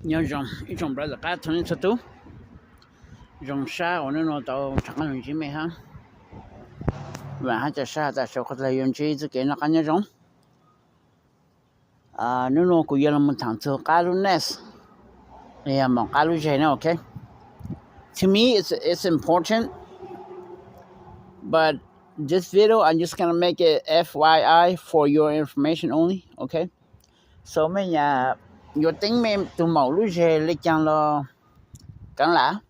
有一种不是该从这都用沙我那弄到长安人没哈晚上这沙在手或者用这只给那个那种那弄古也那么长做加入 nest 哎呀嘛加入这呢 okay to me it's important but this video I'm just gonna make it FYI for your information only okay so mấy nhà yo tính mem tu mẫu lu je le chang lo cắn lá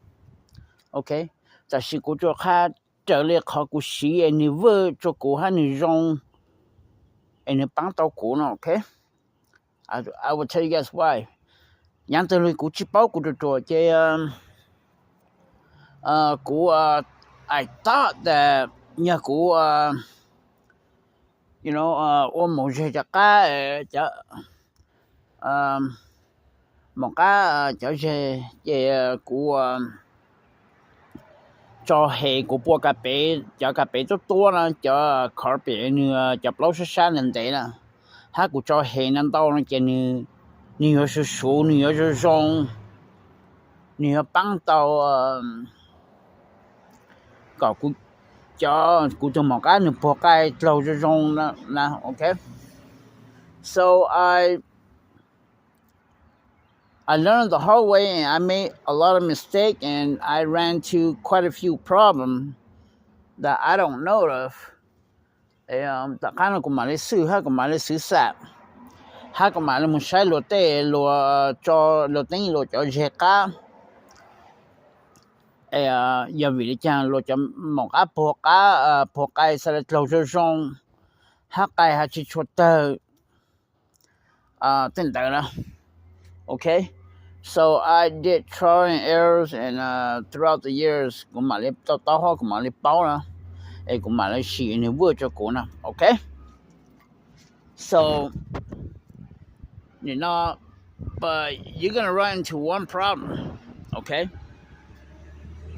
okay ta shi ku cho kha trở le kho ku shi ani vơ cho ku ha ni rong ani pang tao ku no okay I will tell you guys why yang te lu ku chi pao ku to che I thought that nhà ku you know mo je cha ka cha một cái chỗ về của cho hệ của bộ cà phê cho cà phê tốt tốt là cho cà phê nữa cho lâu sáng nên thế là ha của cho hệ nên tao nó cái nữa nhiều sự số nhiều sự rong nhiều băng tàu có của cho của cho một cái nữa bộ cái lâu sự rong là okay so I learned the hard way and I made a lot of mistakes and I ran into quite a few problems that I don't know of. Tại khả năng của mà lấy sư ha của mà lấy sư sạp ha của mà lấy một sai lột tê lột cho lột tính lột cho dễ cá giờ vì chàng lột cho một cái bộ cái sẽ là lột cho rong ha cái ha chỉ chuột tờ tên tờ đó okay so I did trial and errors and throughout the years cũng mà lấy tao ho cũng mà lấy bao na cũng mà lấy xì này vừa cho cô na okay so you know but you're gonna run into one problem okay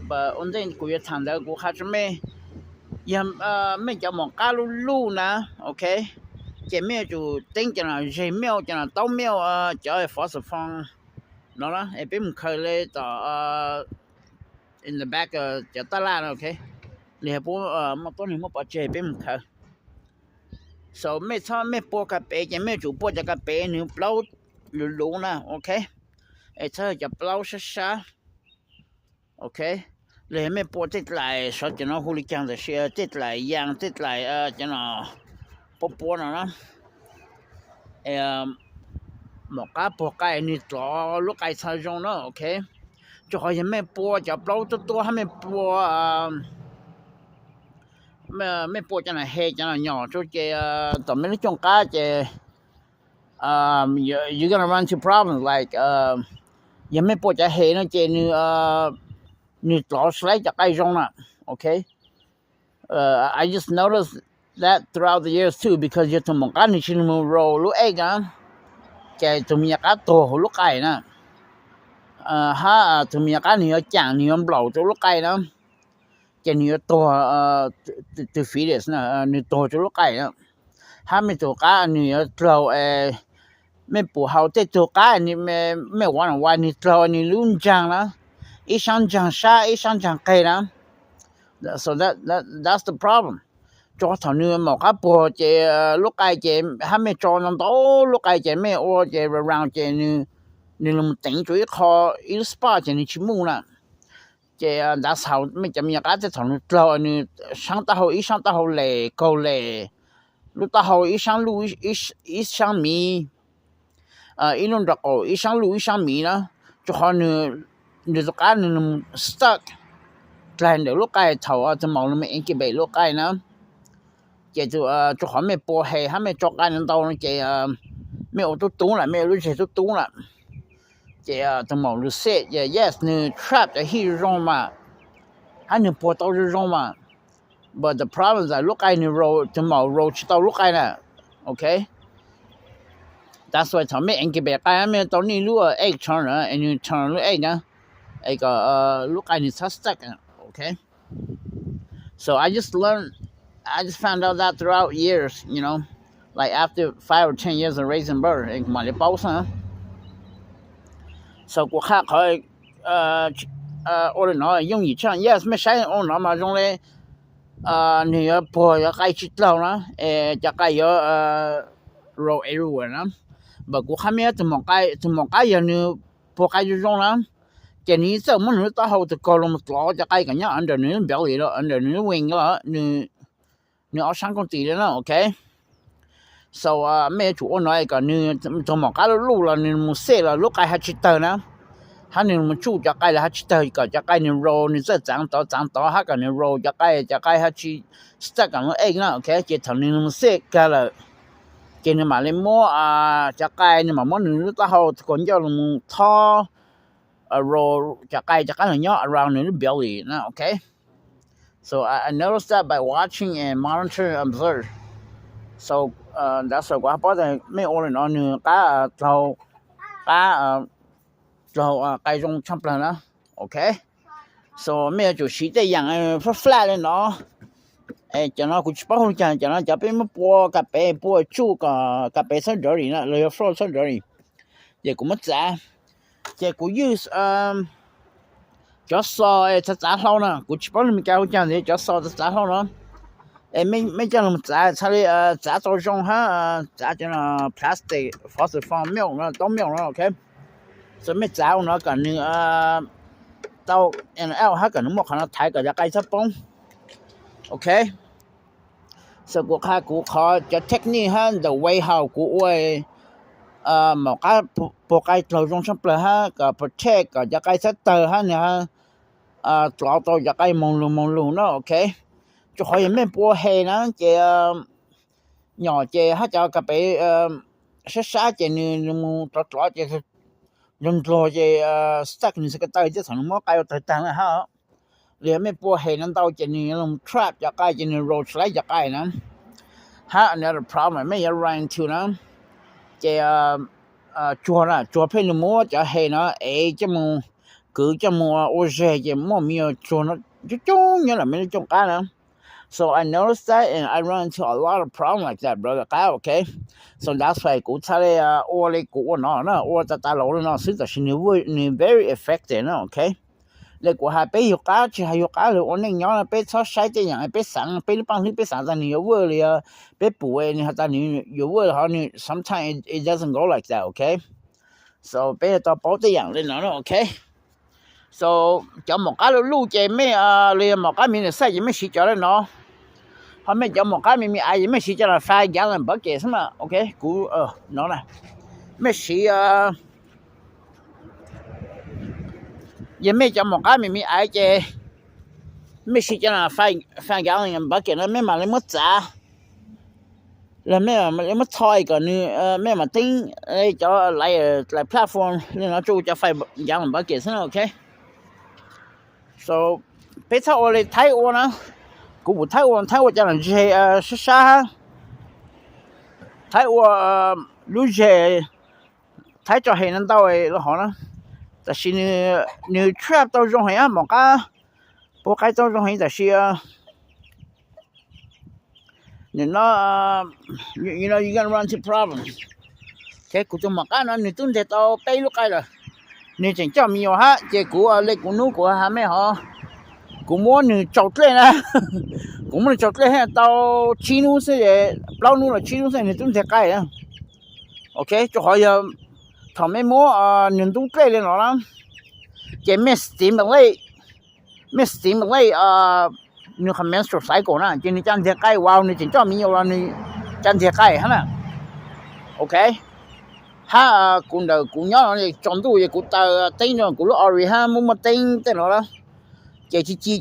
but on then cô biết thằng đó cô hát cho mẹ yam mẹ cho một cá lu na okay chị mẹ chủ tính cho nó dễ mèo cho nó tao mèo cho phó sự phong nó đó em biết một khơi lên tờ in the back cho ta la okay liền bố một tuần một bao chế biết một khơi so mẹ cho mẹ bố cà phê chị mẹ chủ bố cho cà phê nữa lâu lú na okay em cho lâu sa okay liền mẹ bố tết lại sao cho nó huli chăng rồi xe tết lại yang tết lại cho nó bố nó một cái bộ cái này cho lúc cái sao dùng nó okay cho họ những mấy bộ cho lâu to hay mấy bộ mấy bộ cho nó hay cho nó nhỏ cho cái tụi mình trong cái you're gonna run into problems like những mấy bộ cho hay nó chơi như to slide cho cái dùng nè okay I just noticed that throughout the years too because you're to một cái này chỉ một roll lúc ấy cả cái tụi mình cá tổ lúc cái nè ha tụi mình cá nhiều chẳng nhiều bầu cho lúc cái đó cái nhiều tổ từ phía đấy nè nhiều tổ cho lúc cái đó ha mấy tổ cá nhiều trâu mấy bố hậu tết tổ cá này mấy quan nhiều trâu nhiều luôn chẳng đó ít sang chẳng sa ít sang chẳng cây đó so that's the problem cho thằng nữa một cái bộ chế lúc cái chế hay mấy cho nó đó lúc cái chế mấy ô chế around chế như là một tỉnh chuối kho ít spot chế như chim mù nè chế đã sao mấy chấm nhà cái thằng nó như sáng ta hồi ít sáng ta hồi lệ câu lệ lúc ta hồi ít sáng lu ít sáng mì ít luôn đặc ít sáng lu ít sáng mì đó cho họ nữa như cái nữa stuck lại được lúc cái thầu cho màu nó mấy cái bể lúc cái nữa chế cho họ mấy bộ hay hay mấy chọc anh đâu nó chế mấy ô tô túng lại mấy lúc chế tô túng lại chế cho màu lúc set yes như trap the he rong mà hay như bộ tàu rong mà but the problem is lúc anh roll cho màu roll tàu lúc anh nè okay that's why thằng mấy anh cái bể cái mấy tàu ní lúc egg turn nữa anh như turn lúc egg nữa cái lúc anh suspect okay so I just found out that throughout years, you know, like after 5 or 10 years of raising bird, sau cuộc khác khỏi ôn nó dùng gì chứ yes mấy sai ôn nó mà dùng lên nửa bùa cho cái chít lâu nó cho cái roll everywhere nó và cuộc khác mấy từ một cái giờ nửa bùa cái dùng nó cái này sao mà nửa tao hậu từ cầu lông lọ cho cái nhá under nửa biểu gì đó under nửa wing đó nửa ở sang công ty đó ok so mấy chủ nói cái nửa từ một cái lúc là nửa một xe là lúc cái hai chít tờ nó hắn nửa một chút cho cái là hai chít tờ cái cho cái nửa roll nửa rất长到hắn cái nửa roll cho cái hai chít stuck on egg nó ok cái thằng nửa một xe cái là cái nửa mà lên mua cho cái nửa mà mua nửa tao hậu còn cho là một thò roll cho cái là nhớ around nửa belly nó ok so I noticed that by watching and monitor and observe so that's why có thể mấy ô nó nửa cá cái trong chấm lần đó ok so mấy chủ sĩ đây dạng flat lên nó cho nó cũng bao nhiêu cho nó cho bên mua cà phê mua chú cà phê sân rồi nè rồi floor sân rồi giờ cũng mất giá giờ cũng use cho so giá lâu nè cũng bao nhiêu cao cho nên cho so giá lâu nữa mấy cho nó giá giá tổ trong ha giá cho nó plastic fossil form milk nó tôm milk nó ok so mấy giá nó cần như tao NL ha cần một khả năng thay cả cái sắp bông ok so cuộc hai cuộc khó cho technique ha the way how của một cái bộ cái đầu trong sắp là ha cả protect cả cái setter ha nè tạo tôi cái mông lung nó ok cho khỏi mấy bộ hè nó chị nhỏ chị ha cho cả bé sát chị như tạo chị dùng rồi chị stack như cái tay chứ thằng nó cái tay tăng là ha liền mấy bộ hè nó tao chị như làm trap cho cái chị như roll slide cho cái nữa ha another problem mấy run into nó chị chùa phê nó mua cho hè nó cho mua cứ cho mua ô xe chị mua nhiều chùa nó chú như là mấy trong cái nữa so I noticed that and I run into a lot of problems like that brother okay so that's why cụ thấy ô lấy cụ nó ô ta lỗ nó sức là very effective nó okay lấy cụ hai bé hiệu cá chỉ hai hiệu cá rồi ổn định nhỏ là bé sao sai cáiอย่างbé sáng bé bằng bé sáng ra nhiều vừa thì bé bùi thì ta nhiều vừa họ thì sometimes it doesn't go like that okay so bé tao bảo cáiอย่างlên nó okay so cho một cái lưu chế mấy liền một cái mình sai gì mấy xí cho nó họ mấy cho một cái mình ai mấy xí cho là phải giá làm bất kể mà ok cú nó này mấy xí giờ mấy cho một cái mình ai chế mấy xí cho là phải giá làm bất kể nó mấy mà lấy mất giá là mấy mà lấy mất thôi còn như mấy mà tính cho lại platform nên nó chú cho phải giá làm bất kể ok so bây giờ我哋睇我呢，古睇我就能係識沙，睇我路係睇咗係能到嘅咯可能，但是你 trap 到種係啊，冇家，不該到種係就是你那you know you gonna run into problems，cái古種冇家呢，你都得到背落嚟啦。你真叫咪哈，这股嘞股努股还没好，股么你走来呢？股么你走来到七路是的，老路了七路是你都在改啊。OK， 就好像他们么你都改了了，这没 steam 的嘞，没 steam 的嘞你看 menstrual cycle 呢，就你这样在改，哇，你真叫咪有了你这样在改哈呢。OK。ha cũng đầu cũng nhớ này trong túi cũng tờ tính rồi cũng lúc ori ha muốn một tính tên đó chỉ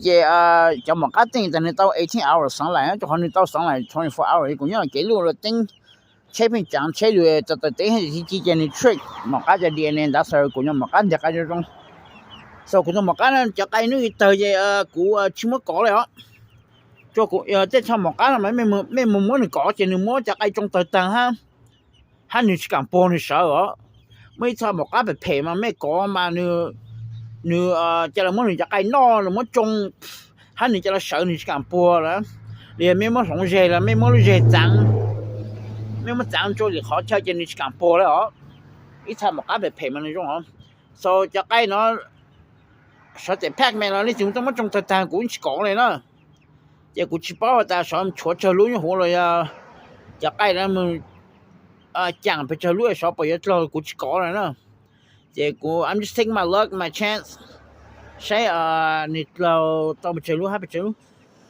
cho một cái tính thì tao 18 hours sáng lại cho họ tao sáng lại 24 hours cũng nhớ cái lúc là tính chế bình chẳng chế được cho tới tính chỉ này trick một cái DNA đã sợ cũng nhớ một cái trong sau cũng một cái cho cái nữa tờ về của chỉ mới có này đó cho cũng tiếp theo một cái là mấy muốn có chỉ muốn cho cái trong tờ tầng ha hắn như chỉ cần bỏ như sợ đó mấy thằng một cái bị phê mà mấy có mà như cho là muốn như cái nó là muốn trông hắn như cho là sợ như chỉ cần bỏ đó liền mấy muốn sống dễ là mấy muốn dễ trắng cho thì khó chơi cho như chỉ cần bỏ đó ít thằng một cái bị phê mà như trong đó so จะใกล้เนาะsao để pack mẹ nó đi chúng ta mất trong thời gian cũng chỉ có này nữa giờ cũng chỉ bảo ta sao chúa chờ lúa như hồ rồi giờ cái đó mình chẳng phải chờ lúa sao bây giờ chờ cũng chỉ có này nữa giờ cũng I'm just taking my luck my chance say nịt lâu tao bị chờ lúa hay bị chờ lúa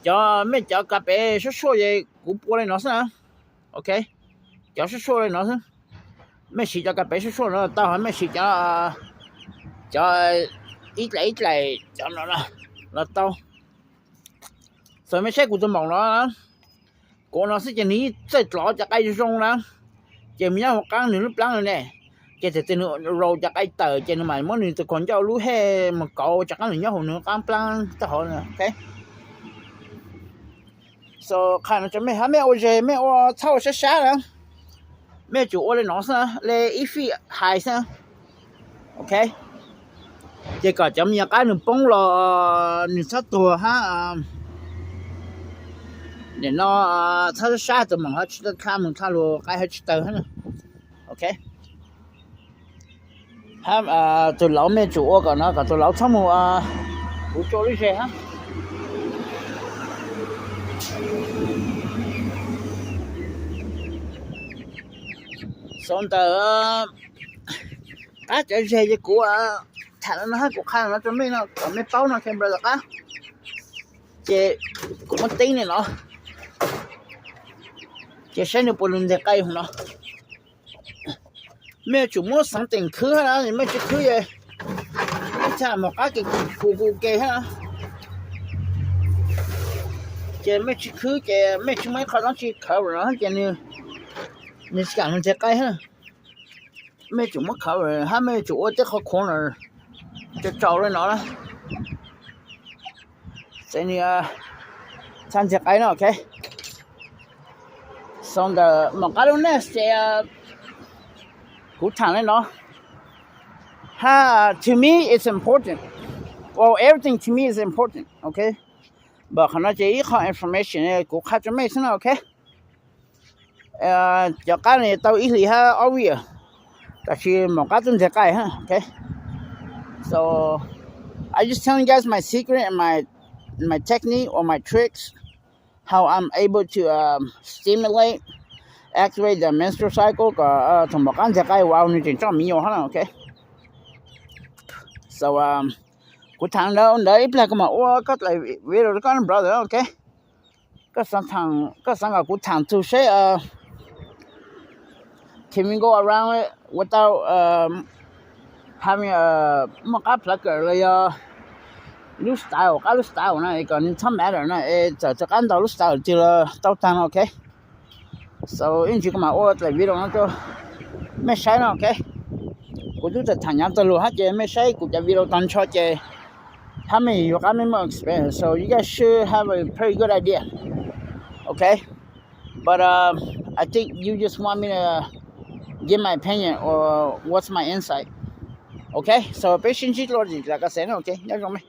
cho mấy cho cà phê số vậy cũng bỏ lên nó sao ok cho số lên nó sao mấy xí cho cà phê số nó tao hỏi mấy xí cho ít lại cho nó là tao rồi mấy xe của tôi mong nó cô nó sẽ cho ní sẽ lọ cho cái rong đó chỉ mình nhớ một cái nữa lúc lắng rồi nè chỉ thì tên rồi cho cái tờ chỉ nó mày món này tôi còn cho lú he mà cậu cho cái nữa nhớ hồi nữa cái plan cho họ nè ok so khai nó cho mấy mấy ô gì mấy ô thao sát sát đó mấy chủ ô lên nó sao lên ít phi hài sao ok chỉ có chấm nhà cái nụ bông là nụ sát tua ha để nó sát sát từ mình hết chúng ta mình thay luôn cái hết từ hết ok ha từ lão mẹ chủ còn nó còn từ lão xong rồi cũng cho đi xe ha xong từ cái chạy xe của thằng nó hết cuộc khai nó cho mấy nó còn mấy bao nó xem rồi á chị cũng mất tính này nó chị sẽ được bốn lần để cây không nó mấy chủ mua sáng tiền khứ đó thì mấy chủ khứ vậy mấy cha một cái cụ kê hết chị mấy chủ khứ chị mấy chủ mấy khó nó chỉ khẩu rồi nó chị như cả nó để cây hết mấy chủ mất khẩu rồi hai mấy chủ ở cái khó khôn rồi cho trâu lên nó đó sẽ như chăn chặt ấy nó ok xong rồi một cái lúc này sẽ cú thẳng lên nó to me it's important well everything to me is important okay but nó chỉ có information này cú khai cho mấy thế nào ok cho cái này tao ý lý ha obvious tại vì một cái tuần chặt cái ha ok so I just telling you guys my secret and my technique or my tricks, how I'm able to stimulate, activate the menstrual cycle. Thằng một cái cái wow như chuyện cho mình nhiều hơn, okay? So của thằng đó đấy là cái mà có lại video con brother, okay? Có sang của thằng tu sẽ can we go around it without having một cái plugger là loose style cái loose style này còn in some matter này cho cái đầu loose style chỉ là tao tăng ok so in chỉ có mà ô lại video nó cho mấy sai nó ok của chúng ta thằng nhau tôi luôn hết chứ mấy sai của cái video tăng cho chứ how many you got me more experience so you guys should have a pretty good idea okay but I think you just want me to give my opinion or what's my insight okay so patient logic like I said okay nhớ không mày